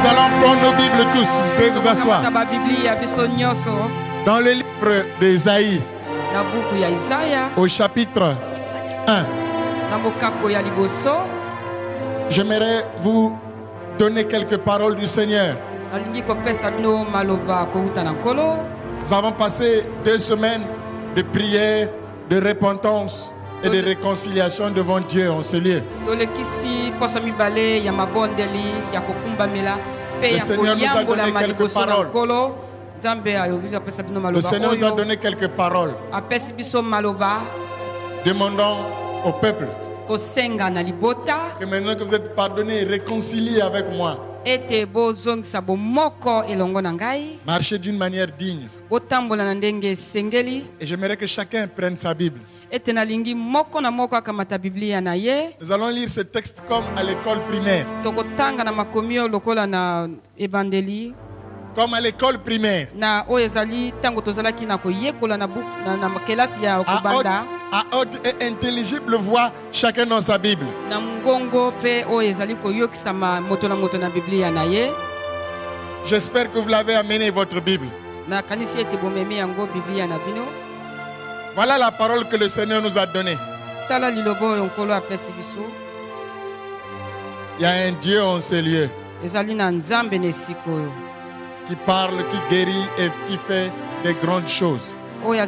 Nous allons prendre nos Bibles tous. Veuillez vous asseoir. Dans le livre d'Ésaïe, au chapitre 1, j'aimerais vous donner quelques paroles du Seigneur. Nous avons passé 2 semaines de prière, de repentance et de réconciliation devant Dieu en ce lieu. Le Seigneur nous a donné quelques paroles. Le Seigneur nous a donné quelques paroles. Demandant au peuple que maintenant que vous êtes pardonnés et réconciliés avec moi, marchez d'une manière digne. Et j'aimerais que chacun prenne sa Bible. Nous allons lire ce texte comme à l'école primaire. Comme à l'école primaire. À haute et intelligible voix, chacun dans sa Bible. J'espère que vous l'avez amené votre Bible. Voilà la parole que le Seigneur nous a donnée. Il y a un Dieu en ces lieux qui parle, qui guérit et qui fait des grandes choses. Il y a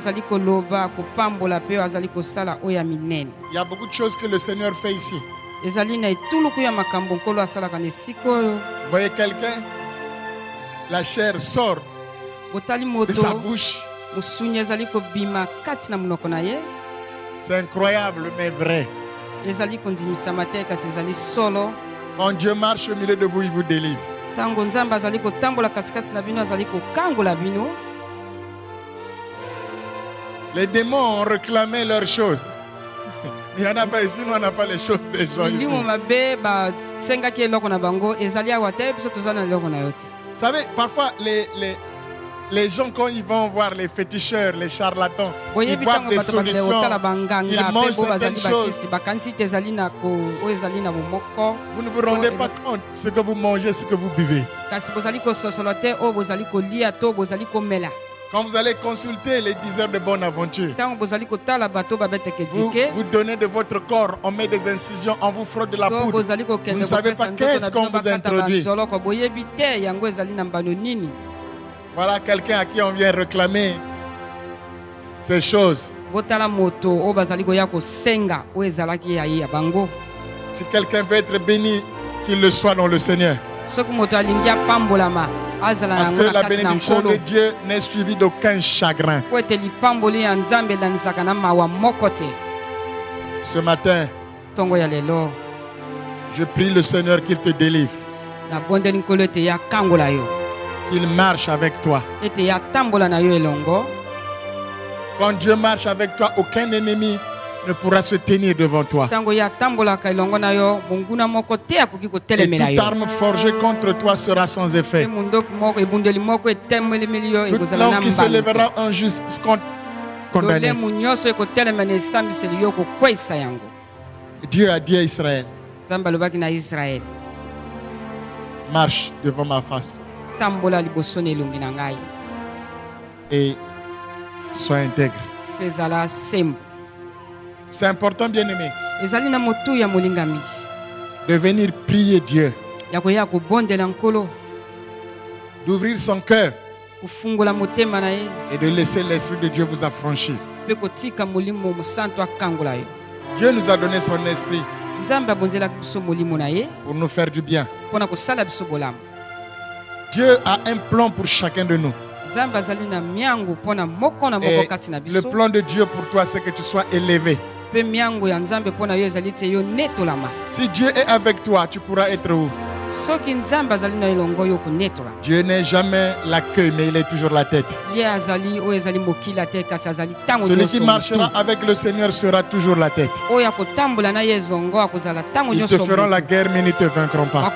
beaucoup de choses que le Seigneur fait ici. Vous voyez quelqu'un, la chair sort de sa bouche. C'est incroyable mais vrai. Quand Dieu marche au milieu de vous, il vous délivre. Les démons ont réclamé leurs choses. Il n'y en a pas ici, nous on n'a pas les choses des gens ici. Vous savez, parfois les gens, quand ils vont voir les féticheurs, les charlatans, ils boivent des solutions, ils mangent certaines choses. Vous ne vous rendez pas compte de ce que vous mangez, ce que vous buvez. Quand vous allez consulter les 10 heures de bonne aventure, vous donnez de votre corps, on met des incisions, on vous frotte de la poudre. Vous ne savez pas qu'est-ce qu'on vous introduit. Voilà quelqu'un à qui on vient réclamer ces choses. Si quelqu'un veut être béni, qu'il le soit dans le Seigneur. Parce que la bénédiction de Dieu n'est suivie d'aucun chagrin. Ce matin, je prie le Seigneur qu'il te délivre. Qu'il marche avec toi. Quand Dieu marche avec toi, aucun ennemi ne pourra se tenir devant toi. Et toute arme forgée contre toi sera sans effet. Toute langue qui se lèvera en justice condamnée. Dieu a dit à Israël, marche devant ma face et sois intègre. C'est important, bien-aimé, de venir prier Dieu, d'ouvrir son cœur et de laisser l'Esprit de Dieu vous affranchir. Dieu nous a donné son esprit pour nous faire du bien. Dieu a un plan pour chacun de nous. Et le plan de Dieu pour toi, c'est que tu sois élevé. Si Dieu est avec toi, tu pourras être où? Dieu n'est jamais la queue, mais il est toujours la tête. Celui qui marchera avec le Seigneur sera toujours la tête. Ils te feront la guerre, mais ils ne te vaincront pas.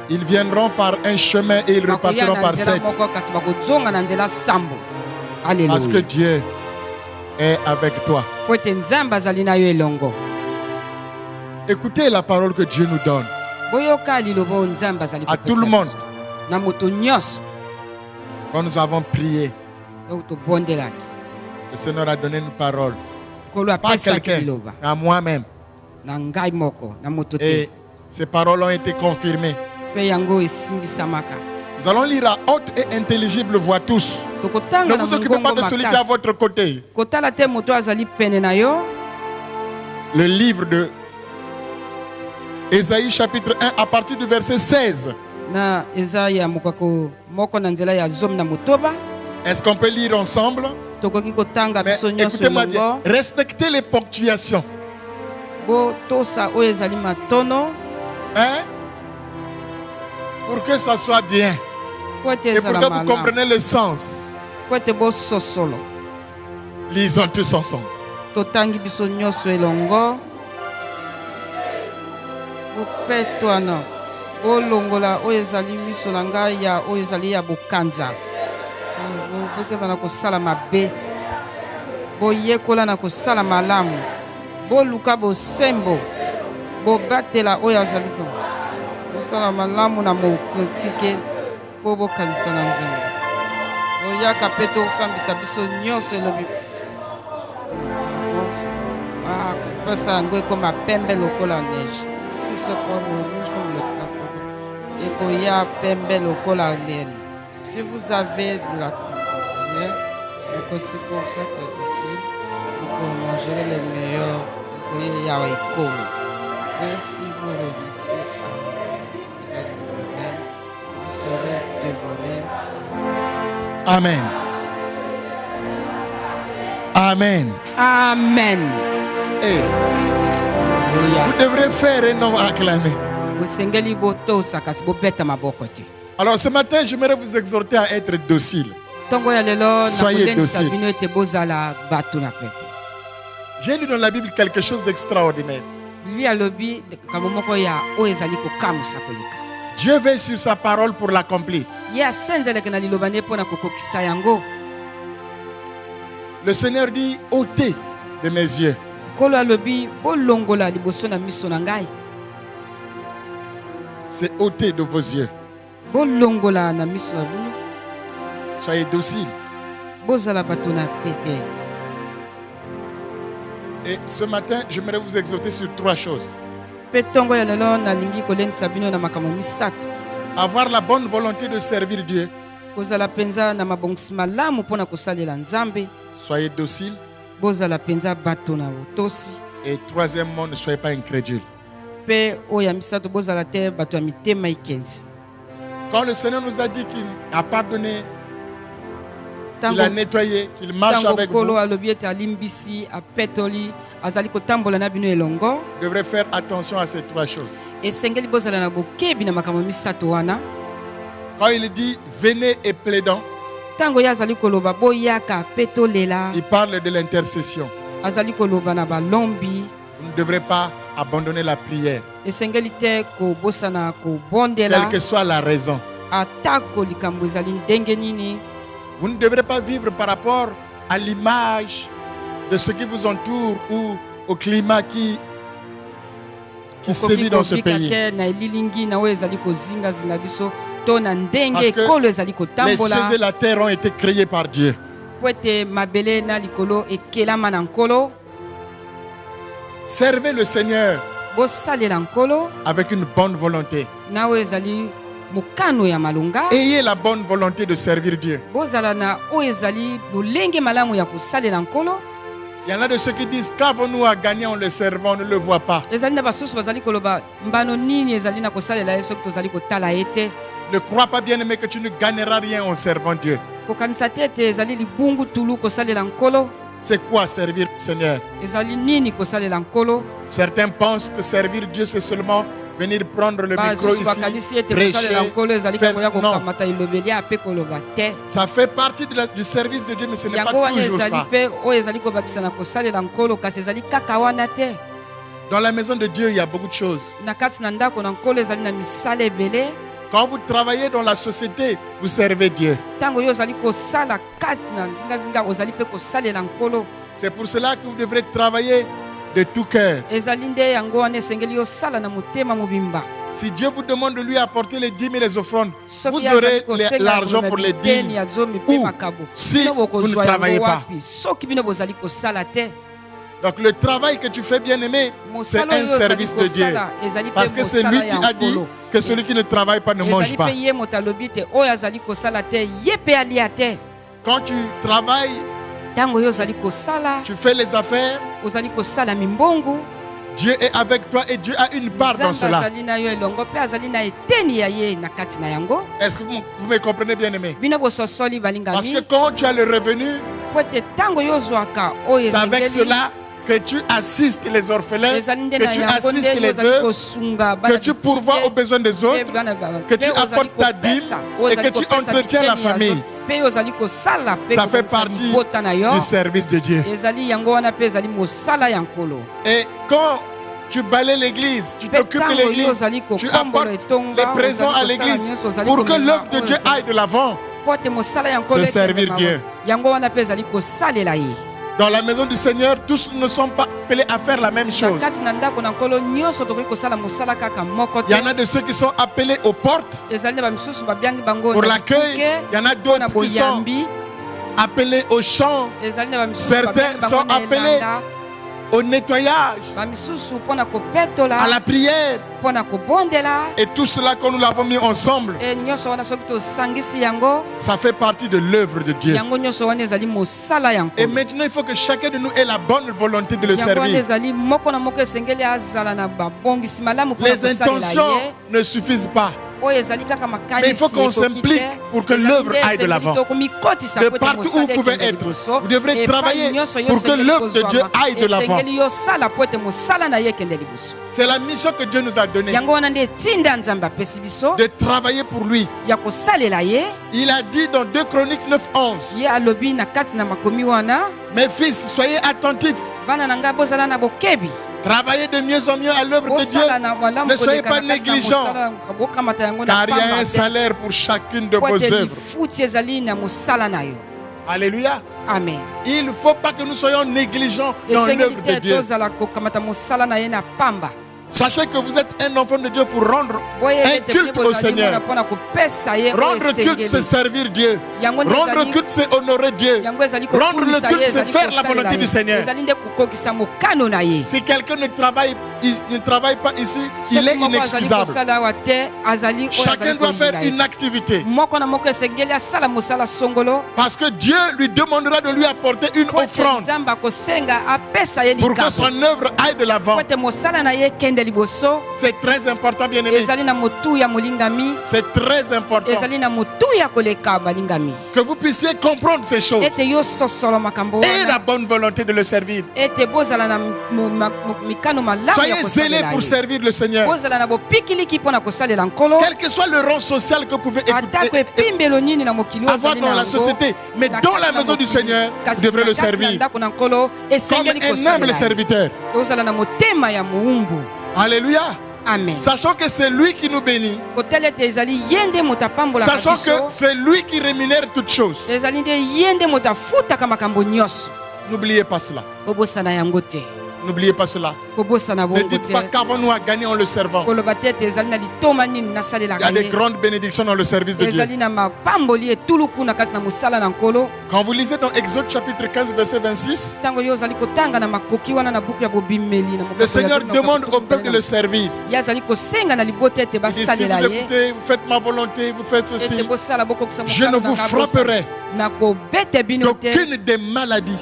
Ils viendront par un chemin et ils repartiront par 7. Parce que Dieu est avec toi. Écoutez la parole que Dieu nous donne. À tout le monde. Quand nous avons prié, le Seigneur a donné une parole. Pas à quelqu'un, mais à moi-même. Et ces paroles ont été confirmées. Nous allons lire à haute et intelligible voix tous. Ne vous occupez pas de celui qui est à votre côté. Le livre de Ésaïe chapitre 1 à partir du verset 16. Est-ce qu'on peut lire ensemble? Mais écoutez-moi bien. Respectez les ponctuations. Hein? Pour que ça soit bien. Et pour que vous compreniez le sens. Lisons tous ensemble. Bolongola oyezali miso na ngai ya oyezali ya bokanza bokebana kosala mabe boyekola na kosala malamu boluka bosembo bobatela oyo azali kosala malamu na mokotike po bokanisa na nzambe oyaka mpe tosambisa biso nyonso elobi kopesa yango ekoma pembe lokola neige si ce point rouge comme le capot et koya pembe lokola laine. Si vous avez de la trompe, c'est pour cette aussi pour manger les meilleurs, et si vous résistez, vous êtes rebelle, vous serez dévorés. Amen. Amen. Amen. Et vous devrez faire un nom acclamé. Alors ce matin, j'aimerais vous exhorter à être docile. Soyez docile. J'ai lu dans la Bible quelque chose d'extraordinaire. Dieu veille sur sa parole pour l'accomplir. Le Seigneur dit, ôtez de mes yeux. C'est ôter de vos yeux. Soyez docile. Et ce matin, j'aimerais vous exhorter sur 3 choses. Avoir la bonne volonté de servir Dieu. Soyez docile. Et troisièmement, ne soyez pas incrédule. Quand le Seigneur nous a dit qu'il a pardonné, qu'il a nettoyé, qu'il marche avec vous, vous devrez faire attention à ces 3 choses. Quand il dit venez et plaidons, il parle de l'intercession. Vous ne devrez pas abandonner la prière, quelle que soit la raison. Vous ne devrez pas vivre par rapport à l'image de ce qui vous entoure ou au climat qui sévit dans ce pays. Parce que les cieux et la terre ont été créés par Dieu. Servez le Seigneur avec une bonne volonté. Ayez la bonne volonté de servir Dieu. Il y en a de ceux qui disent qu'avons-nous à gagner en le servant, on ne le voit pas. Ne crois pas, bien-aimé, que tu ne gagneras rien en servant Dieu. C'est quoi servir le Seigneur? Certains pensent que servir Dieu, c'est seulement venir prendre le micro ici, prêcher, faire... Non. Ça fait partie du service de Dieu, mais ce n'est pas toujours ça. Dans la maison de Dieu, il y a beaucoup de choses. Quand vous travaillez dans la société, vous servez Dieu. C'est pour cela que vous devrez travailler de tout cœur. Si Dieu vous demande de lui apporter les 10 000 les offrandes, vous aurez l'argent pour les dîmes. Ou si vous ne travaillez pas. Donc le travail que tu fais, bien-aimé, c'est un service de Dieu. Parce que c'est lui qui a dit que celui qui ne travaille pas ne mange pas. Quand tu travailles, tu fais les affaires, Dieu est avec toi et Dieu a une part dans cela. Est-ce que vous me comprenez, bien-aimé? Parce que quand tu as le revenu, c'est avec cela que tu assistes les orphelins, que tu assistes les veuves, que tu pourvois aux besoins des autres, que tu apportes ta dîme et que tu entretiens la famille. Ça fait partie du service de Dieu. Et quand tu balayes l'église, tu t'occupes de l'église, tu apportes les présents à l'église pour que l'œuvre de Dieu aille de l'avant. C'est servir Dieu. Dans la maison du Seigneur, tous ne sont pas appelés à faire la même chose. Il y en a de ceux qui sont appelés aux portes pour l'accueil. Il y en a d'autres qui sont appelés au chant. Certains sont appelés au nettoyage, à la prière. Et tout cela, quand nous l'avons mis ensemble, ça fait partie de l'œuvre de Dieu. Et maintenant, il faut que chacun de nous ait la bonne volonté de le servir. Les intentions ne suffisent pas. Mais il faut qu'on s'implique pour que l'œuvre aille de l'avant. De partout où vous pouvez être, vous devrez travailler pour que l'œuvre de Dieu aille de l'avant. C'est la mission que Dieu nous a donnée, de travailler pour lui. Il a dit dans 2 Chroniques 9:11, mes fils, soyez attentifs. Travaillez de mieux en mieux à l'œuvre de Dieu. Ne soyez pas négligents, car il y a un salaire pour chacune de vos œuvres. Alléluia. Amen. Il ne faut pas que nous soyons négligents dans l'œuvre de Dieu. Sachez que vous êtes un enfant de Dieu pour rendre un culte au Seigneur. Rendre culte, c'est servir Dieu. Rendre culte, c'est honorer Dieu. Rendre le culte, c'est faire la volonté du Seigneur. Si quelqu'un ne travaille pas ici, il est inexcusable. Chacun doit faire une activité. Parce que Dieu lui demandera de lui apporter une offrande pour que son œuvre aille de l'avant. C'est très important, bien-aimé. C'est très important que vous puissiez comprendre ces choses et la bonne volonté de le servir. Soyez zélés pour servir le Seigneur. Quel que soit le rang social que vous pouvez avoir dans la société, mais dans la maison du Seigneur, vous devrez le servir comme un humble serviteur. Alléluia. Amen. Sachant que c'est lui qui nous bénit. Sachant que c'est lui qui rémunère toutes choses. N'oubliez pas cela. N'oubliez pas cela. Ne dites pas qu'avons-nous à gagner en le servant. Il y a des grandes bénédictions dans le service de Dieu. Quand vous lisez dans Exode chapitre 15 verset 26, le Seigneur demande au peuple de le servir. Il dit, si vous écoutez, vous faites ma volonté, vous faites ceci, je ne vous frapperai d'aucune des maladies.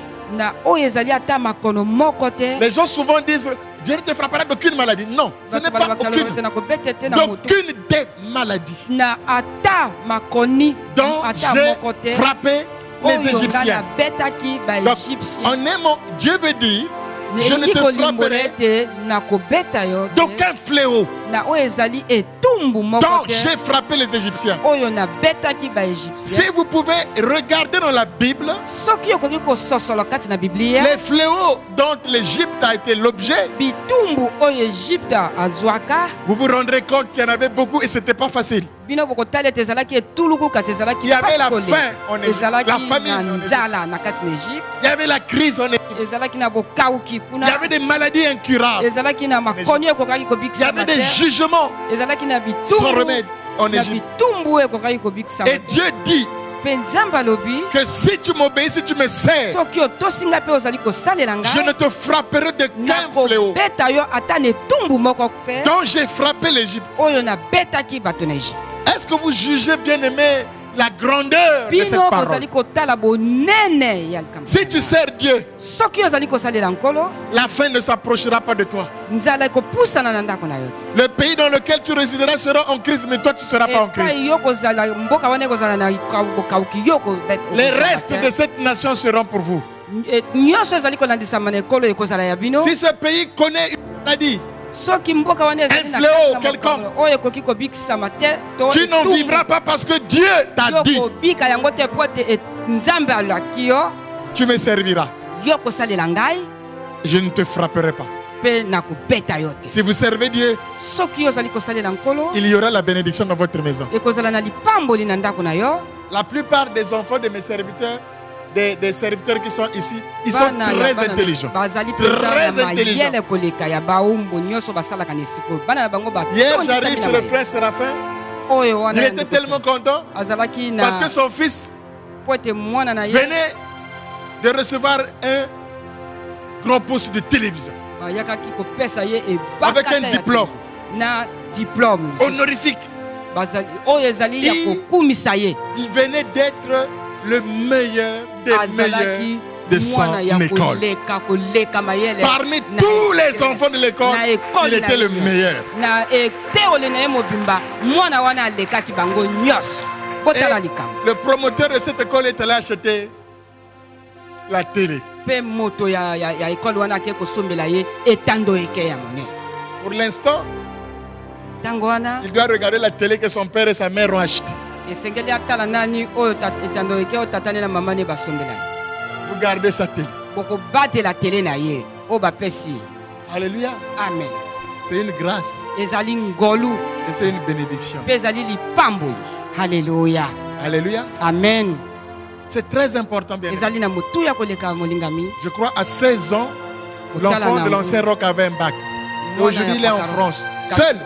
Les gens souvent disent, Dieu ne te frappera d'aucune maladie. Non, ce n'est pas aucune. D'aucune des maladies dont j'ai frappé les Égyptiens. Donc, en aimant, Dieu veut dire, je ne te frapperai d'aucun fléau dont j'ai frappé les Égyptiens. Si vous pouvez regarder dans la Bible, les fléaux dont l'Égypte a été l'objet, vous vous rendrez compte qu'il y en avait beaucoup et ce n'était pas facile. Il y avait la faim en Égypte, la famine en Égypte. Il y avait la crise en Égypte. Il y avait des maladies incurables. Il y avait des jugements sans remède en Égypte. Et Dieu dit que si tu m'obéis, si tu me sers, je ne te frapperai de qu'un fléau dont j'ai frappé l'Égypte. Est-ce que vous jugez, bien aimé, la grandeur de cette parole? Si tu sers Dieu, la fin ne s'approchera pas de toi. Le pays dans lequel tu résideras sera en crise, mais toi tu ne seras pas en crise. Les restes de cette nation seront pour vous. Si ce pays connaît une maladie, un fléau quelconque, tu n'en vivras pas parce que Dieu t'a dit. Tu me serviras. Je ne te frapperai pas. Si vous servez Dieu, il y aura la bénédiction dans votre maison. La plupart des enfants de mes serviteurs, des serviteurs qui sont ici, ils sont très intelligents. Très intelligents. Hier, j'arrive sur le frère Séraphin. Il était tellement content parce que son fils venait de recevoir un grand poste de télévision avec un diplôme honorifique. Il venait d'être le meilleur des meilleurs de son école. Parmi tous les enfants de l'école, il était le meilleur. Et le promoteur de cette école est allé acheter la télé. Pour l'instant, il doit regarder la télé que son père et sa mère ont achetée. Vous gardez sa télé. Alléluia. Amen. C'est une grâce. Et c'est une bénédiction. Alléluia. Alléluia. Amen. C'est très important, bien sûr. Je crois à 16 ans, l'enfant de l'ancien roc avait un bac. Aujourd'hui, il est en France. Seul.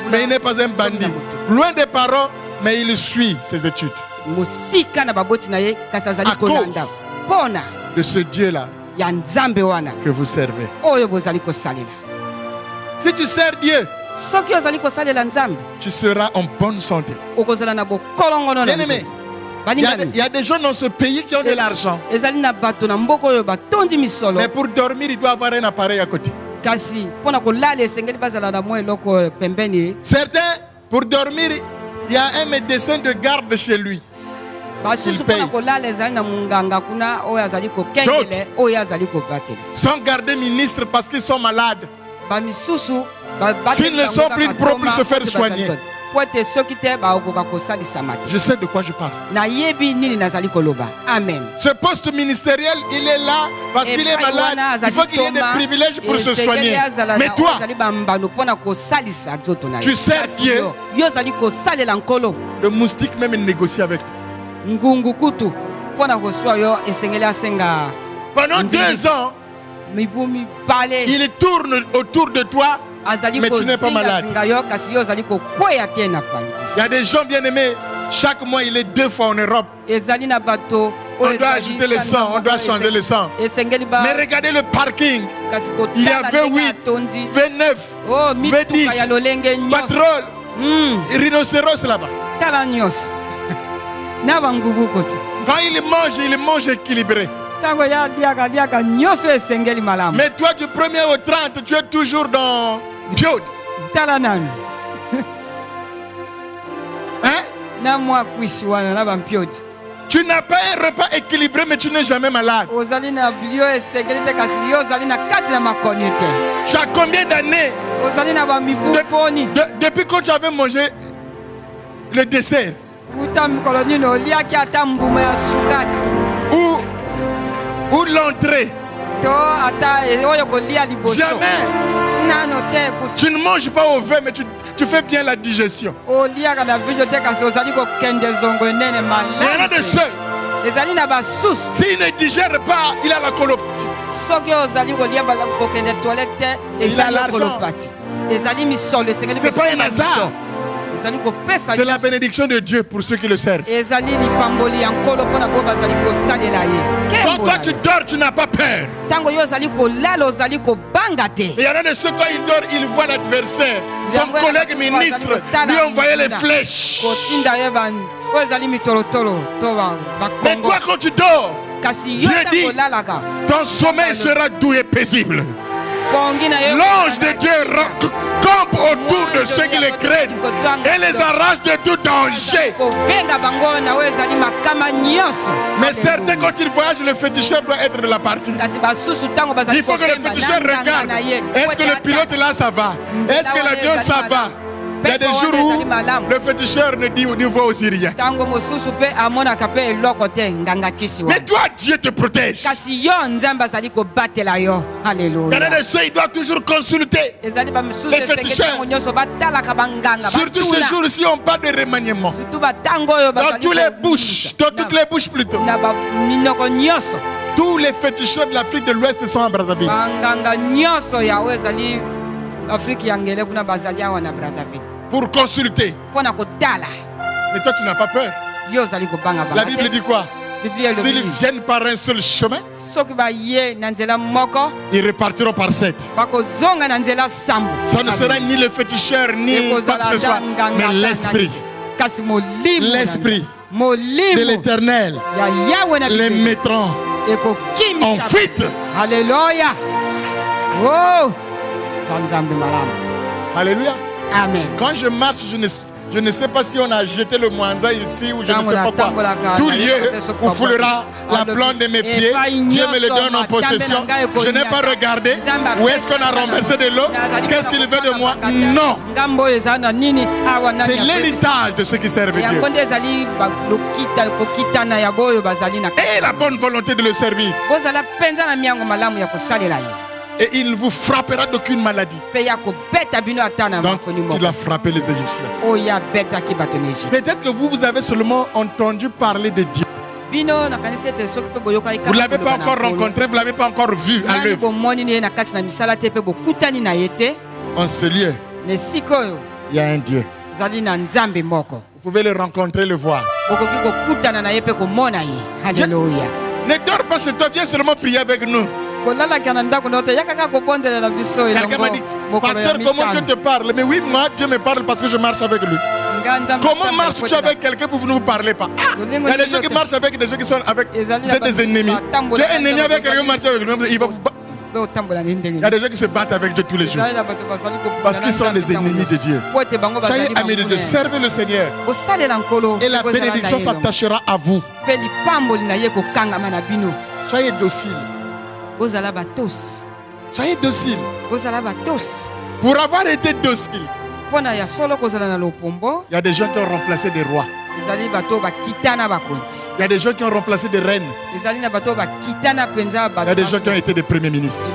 Mais il n'est pas un bandit. Loin des parents, mais il suit ses études. À cause de ce Dieu-là que vous servez. Si tu sers Dieu, tu seras en bonne santé. Bien aimé, il y a des gens dans ce pays qui ont de l'argent. Mais pour dormir, il doit avoir un appareil à côté. Certains, pour dormir, il y a un médecin de garde chez lui. Il paye. D'autres sont gardés ministres parce qu'ils sont malades. S'ils ne sont plus propres pour se faire soigner. Je sais de quoi je parle. Amen. Ce poste ministériel, il est là parce qu'il est malade. Il faut qu'il y ait des privilèges pour se soigner. Mais toi, tu sers Dieu. Le moustique même il négocie avec toi. Pendant 2 ans, il tourne autour de toi, mais tu n'es pas malade. Il y a des gens bien aimés, chaque mois il est 2 fois en Europe. On doit ajouter le sang, on doit changer le sang. Mais regardez le parking. Il y a 28, 29, 20, pétrole, rhinocéros là-bas. Quand il mange équilibré. Mais toi du 1er au 30, tu es toujours dans Biod. Hein? Tu n'as pas un repas équilibré, mais tu n'es jamais malade. Tu as combien d'années depuis quand tu avais mangé le dessert? Ou l'entrée? Jamais. Tu ne manges pas au vin, mais tu fais bien la digestion. Il y en a de ceux, s'il ne digère pas, il a la colopathie. Il a l'argent. C'est pas un hasard. C'est la bénédiction de Dieu pour ceux qui le servent. Quand toi tu dors, tu n'as pas peur. Il y en a de ceux, quand ils dorment, ils voient l'adversaire. Son collègue ministre lui envoyait les flèches. Mais toi, quand tu dors, Dieu dit, ton sommeil sera doux et paisible. L'ange de Dieu campe autour de ceux qui les craignent et les arrache de tout danger. Mais certains, quand ils voyagent, le féticheur doit être de la partie. Il faut que le féticheur regarde. Est-ce que le pilote là, ça va? Est-ce que l'avion, ça va? Il y a des jours où le féticheur ne voit aussi rien. Mais toi, Dieu te protège. Alléluia. Il doit toujours consulter les féticheurs. Surtout ce jour-ci, on parle de remaniement. Dans toutes les bouches plutôt. Tous les féticheurs de l'Afrique de l'Ouest sont à Brazzaville. Pour consulter. Mais toi, tu n'as pas peur. La Bible dit quoi? S'ils viennent par un seul chemin, ils repartiront par 7. Ça ne sera ni le féticheur, ni quoi que ce soit, mais l'esprit. L'esprit de l'Éternel les mettront en fuite. Alléluia. Oh. Alléluia. Amen. Quand je marche, je ne sais pas si on a jeté le mwanza ici ou je ne sais pas quoi. Tout lieu où foulera la plante de mes pieds, Dieu me le donne en possession. Je n'ai pas regardé où est-ce qu'on a renversé de l'eau. Qu'est-ce qu'il veut de moi? Non. C'est l'héritage de ceux qui servent Dieu. Et la bonne volonté de le servir. Et il ne vous frappera d'aucune maladie. Donc, il a frappé les Égyptiens. Peut-être que vous avez seulement entendu parler de Dieu. Vous ne l'avez pas encore rencontré, vous ne l'avez pas encore vu à l'œuvre. En ce lieu, il y a un Dieu. Vous pouvez le rencontrer, le voir. Alléluia. Ne dors pas chez toi, viens seulement prier avec nous. Quelqu'un m'a dit, pasteur, comment Dieu te parle? Mais oui, moi, Dieu me parle parce que je marche avec lui. Comment marches-tu avec quelqu'un pour vous ne vous parlez pas? Il y a des gens qui marchent avec des gens qui sont avec des ennemis. Tu es ennemi avec quelqu'un qui marche avec lui, il va vous battre. Il y a des gens qui se battent avec Dieu tous les jours parce qu'ils sont les ennemis de Dieu. Soyez amis de Dieu, servez le Seigneur et la bénédiction s'attachera à vous. Soyez dociles. Soyez dociles. Pour avoir été docile, il y a des gens qui ont remplacé des rois. Il y a des gens qui ont remplacé des reines. Il y a des gens qui ont été des premiers ministres.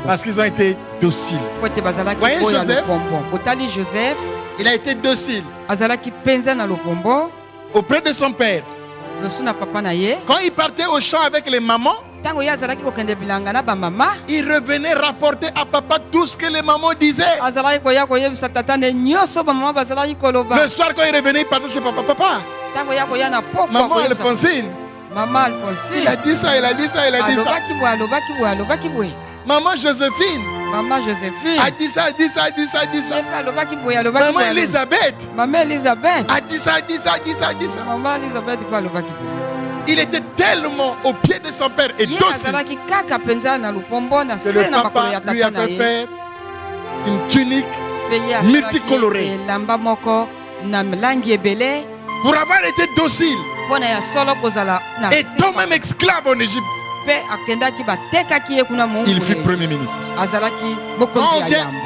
Parce qu'ils ont été dociles. Voyez Joseph, il a été docile auprès de son père. Quand il partait au champ avec les mamans, il revenait rapporter à papa tout ce que les mamans disaient. Le soir, quand il revenait, il partait chez papa. Papa, maman Alphonsine, il a dit ça, il a dit ça, il a dit ça. Maman Joséphine a dit ça, a dit ça, a dit ça, a dit ça. Maman Elisabeth a dit ça, a dit ça, a dit ça, a dit ça. Il était tellement au pied de son père et docile que le papa lui a fait faire une tunique multicolorée. Pour avoir été docile et tant même esclave en Égypte, il fut premier ministre.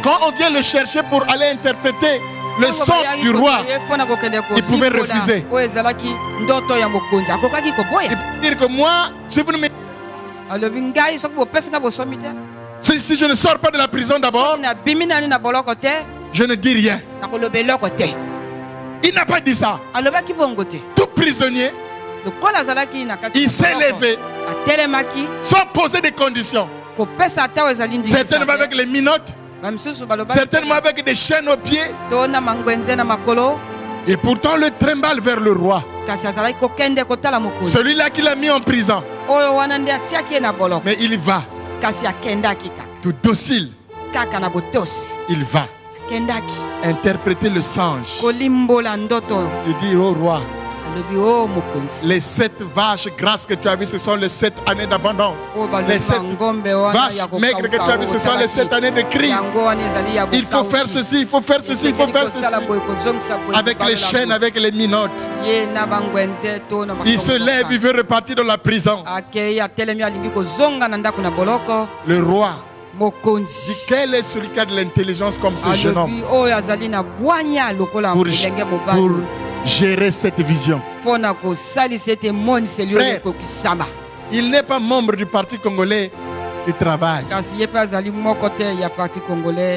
Quand on vient le chercher pour aller interpréter le son du roi, il pouvait refuser. Il peut dire que moi, si vous ne me... Si je ne sors pas de la prison d'abord, je ne dis rien. Il n'a pas dit ça. Tout prisonnier, il s'est levé sans poser des conditions. Certainement avec les minottes, certainement avec des chaînes aux pieds. Et pourtant le trimballe vers le roi. Celui-là qui l'a mis en prison. Mais il va. Tout docile. Il va interpréter le songe. Il dit au roi, les 7 vaches grasses que tu as vues, ce sont les 7 années d'abondance. Les 7 vaches maigres que tu as vues, ce sont les 7 années de crise. Il faut faire ceci, il faut faire ceci, il faut faire ceci. Avec les chaînes, avec les minottes. Il se lève, il veut repartir dans la prison. Le roi dit, quel est celui qui a de l'intelligence comme ce jeune homme pour gérer cette vision? Frère, il n'est pas membre du Parti congolais du travail.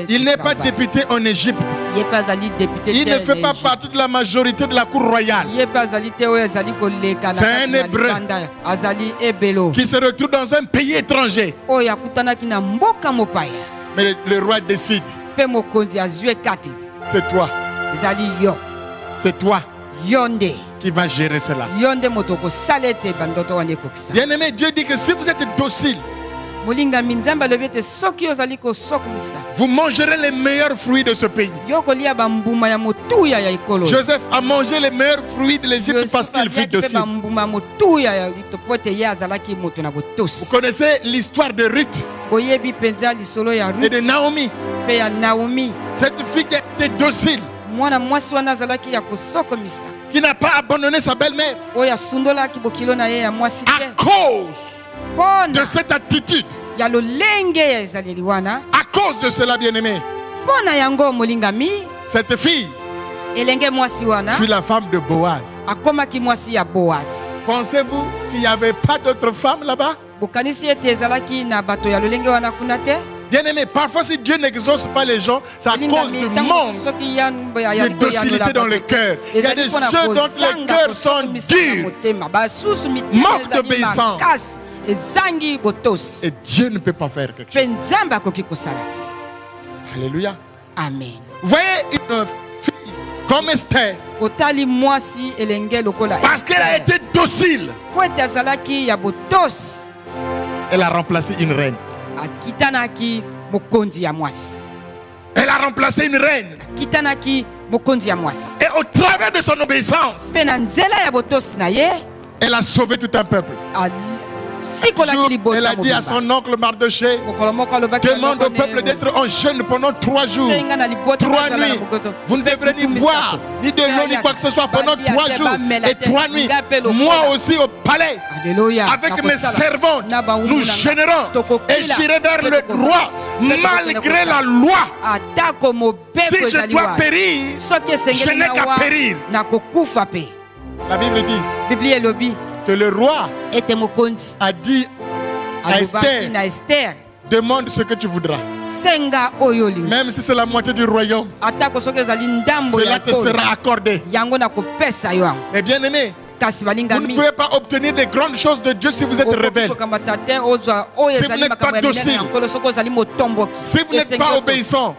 Il n'est pas député en Égypte. Il ne fait pas partie de la majorité de la cour royale. C'est un Hébreu qui se retrouve dans un pays étranger. Mais le roi décide. C'est toi. C'est toi qui va gérer cela. Bien-aimé, Dieu dit que si vous êtes docile, vous mangerez les meilleurs fruits de ce pays. Joseph a mangé les meilleurs fruits de l'Égypte parce qu'il fut docile. Vous connaissez l'histoire de Ruth et de Naomi. Cette fille qui était docile, qui n'a pas abandonné sa belle-mère à cause de cette attitude. À cause de cela, bien-aimé, cette fille fut la femme de Boaz. Pensez-vous qu'il n'y avait pas d'autres femmes là-bas? Bien-aimé, parfois si Dieu n'exauce pas les gens, c'est à cause du manque de docilité dans le cœur. Il y a des ceux dont les cœurs sont durs, manque d'obéissance. Et Dieu ne peut pas faire quelque chose. Alléluia. Amen. Vous voyez une fille comme Esther, parce qu'elle a été docile, elle a remplacé une reine. Elle a remplacé une reine. Et au travers de son obéissance, elle a sauvé tout un peuple. Elle a dit à son oncle Mardoché, demande au peuple d'être en jeûne pendant 3 jours, 3 nuits. Vous ne devrez ni boire, ni de l'eau, ni quoi que ce soit pendant 3 jours et 3 nuits. Moi aussi au palais, avec mes servantes, nous jeûnerons et j'irai vers le roi malgré la loi. Si je dois périr, je n'ai qu'à périr. La Bible dit que le roi a dit à Esther, demande ce que tu voudras. Même si c'est la moitié du royaume, cela te sera accordé. Mais bien aimé, vous ne pouvez pas obtenir des grandes choses de Dieu si vous êtes rebelle, si vous n'êtes pas docile, si vous n'êtes pas obéissant.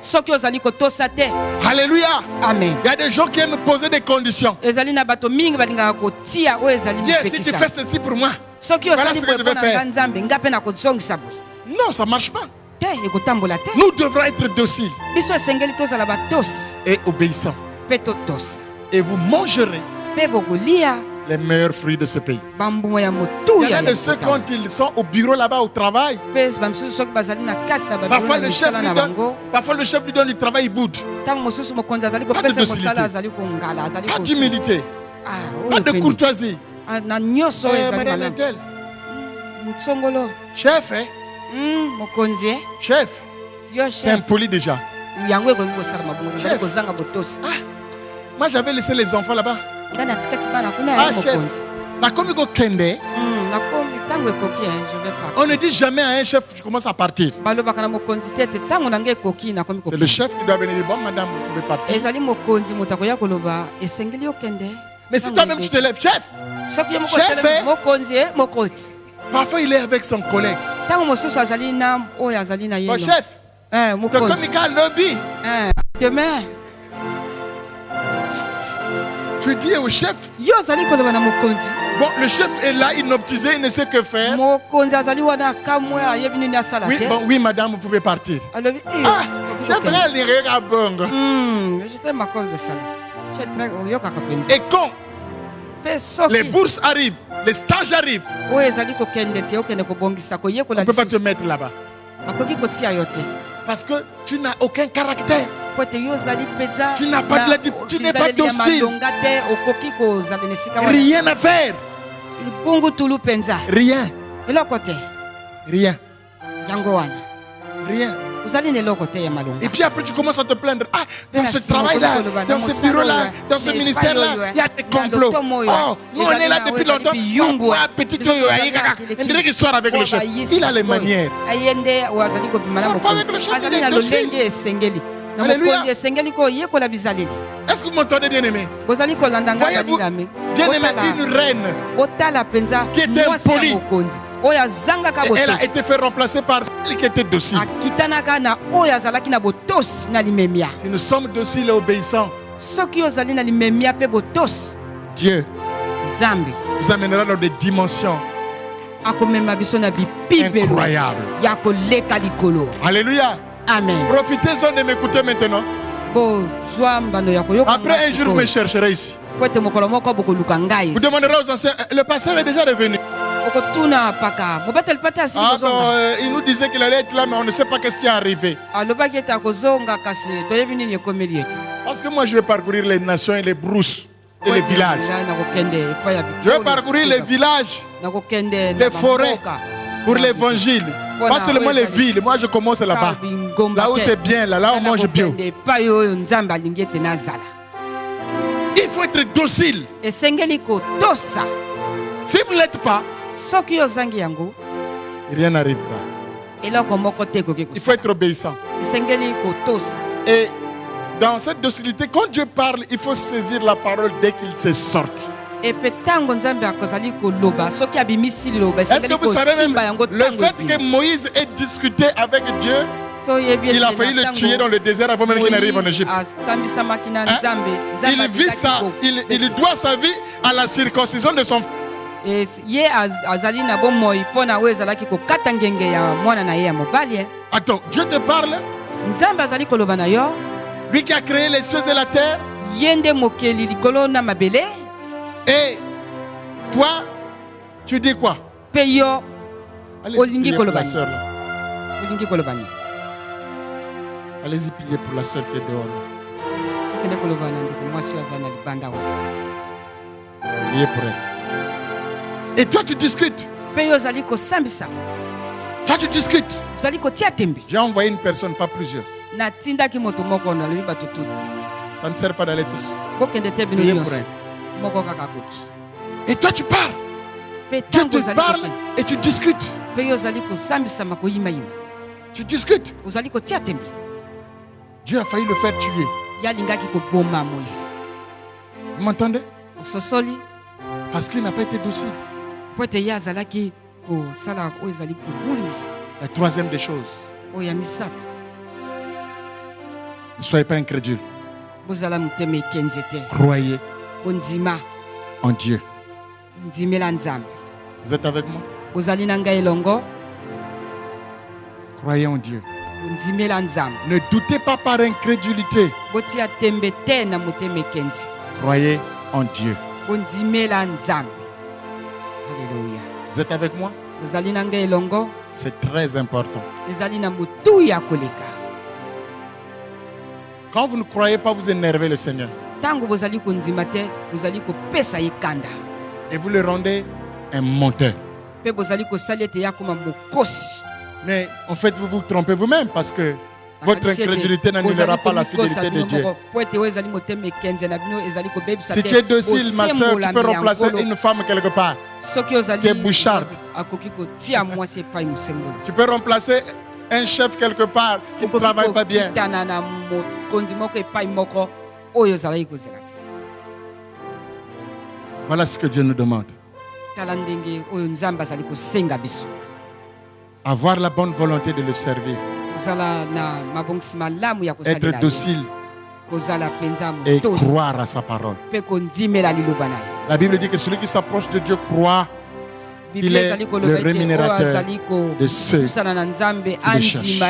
Alléluia. Amen. Il y a des gens qui aiment poser des conditions. Dieu, si tu fais ceci pour moi, voilà ce que je vais faire. Non, ça ne marche pas. Nous devrons être dociles et obéissants. Et vous mangerez les meilleurs fruits de ce pays. Il y en a de ceux quand ils sont au bureau là-bas au travail, parfois le chef lui donne du travail, il boude. Pas de docilité, pas d'humilité, pas de courtoisie. Madame est-elle chef, hein? Chef, c'est impoli déjà. Chef. Moi j'avais laissé les enfants là-bas. Ah chef, nakomi ko kende On ne dit jamais à un chef, je commence à partir. C'est le chef qui doit venir dire, bon madame, vous pouvez partir. Mais si toi-même tu te lèves, chef, parfois il est avec son collègue. Bon chef, demain, tu dis au chef, bon, le chef est là, inoptisé, il ne sait que faire. Oui, bon, oui madame, vous pouvez partir. Ah, chef, et quand les bourses arrivent, les stages arrivent, on ne peut pas te mettre là-bas. Parce que tu n'as aucun caractère. Tu n'as pas de l'attitude, tu n'es pas docile. Rien à faire. Rien. Rien. Rien. Et puis après tu commences à te plaindre. Ah, dans ce travail-là, dans ce bureau-là, dans ce ministère-là, il y a des complots. Oh, nous on est là depuis longtemps. Oh, petit on dirait qu'il sort avec le chef. Il a les manières. Sort pas avec le chef, il est docile. Alléluia. Est-ce que vous m'entendez, bien-aimé? Voyez-vous, bien-aimé, une reine qui était impolie. Elle a été fait remplacer par celle qui était docile. Si nous sommes dociles et obéissants, Dieu nous amènera dans des dimensions incroyables. Alléluia. Amen. Profitez-en de m'écouter maintenant. Après un jour, vous me chercherez ici. Vous demanderez aux anciens, le pasteur est déjà revenu. Ah bon, il nous disait qu'il allait être là, mais on ne sait pas qu'est-ce qui est arrivé. Parce que moi, je vais parcourir les nations et les brousses et les villages. Je vais parcourir les villages, les forêts pour l'évangile. Pas seulement les villes, moi je commence là-bas. Là où c'est bien, là où on mange bio. Il faut être docile. Si vous ne l'êtes pas, rien n'arrivera. Il faut être obéissant. Et dans cette docilité, quand Dieu parle, il faut saisir la parole dès qu'il se sorti. Est-ce que vous savez même le fait que Moïse ait discuté avec Dieu, il a failli le tuer dans le désert avant même qu'il n'arrive en Égypte. Il vit ça, il doit sa vie à la circoncision de son fils. Attends, Dieu te parle? Lui qui a créé les cieux et la terre? Et toi, tu dis quoi? Allez-y, priez pour la sœur. Allez-y, priez pour la sœur qui est dehors. Priez pour elle. Et toi, tu discutes. Toi, tu discutes. J'ai envoyé une personne, pas plusieurs. Ça ne sert pas d'aller tous. Priez pour elle. Et toi tu parles. Dieu te parle et tu discutes. Tu discutes. Dieu a failli le faire tuer. Vous m'entendez? Parce qu'il n'a pas été docile. La troisième des choses, ne soyez pas incrédule. Croyez en Dieu. Vous êtes avec moi? Croyez en Dieu. Ne doutez pas par incrédulité. Croyez en Dieu. Alléluia. Vous êtes avec moi? C'est très important. Quand vous ne croyez pas, vous énervez le Seigneur. Et vous le rendez un menteur. Mais en fait, vous vous trompez vous-même parce que votre incrédulité n'annulera pas la fidélité de Dieu. Si tu es docile, ma soeur, tu peux remplacer une femme quelque part qui est boucharde. Tu peux remplacer un chef quelque part qui ne travaille pas bien. Voilà ce que Dieu nous demande. Avoir la bonne volonté de le servir. Être docile et croire à sa parole. La Bible dit que celui qui s'approche de Dieu croit qu'il est le rémunérateur de ceux qui le cherchent.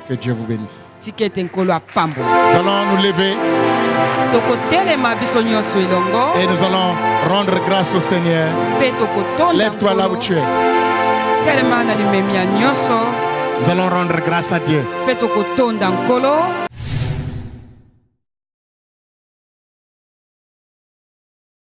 Que Dieu vous bénisse. Nous allons nous lever et nous allons rendre grâce au Seigneur. Lève-toi là où tu es. Nous allons rendre grâce à Dieu.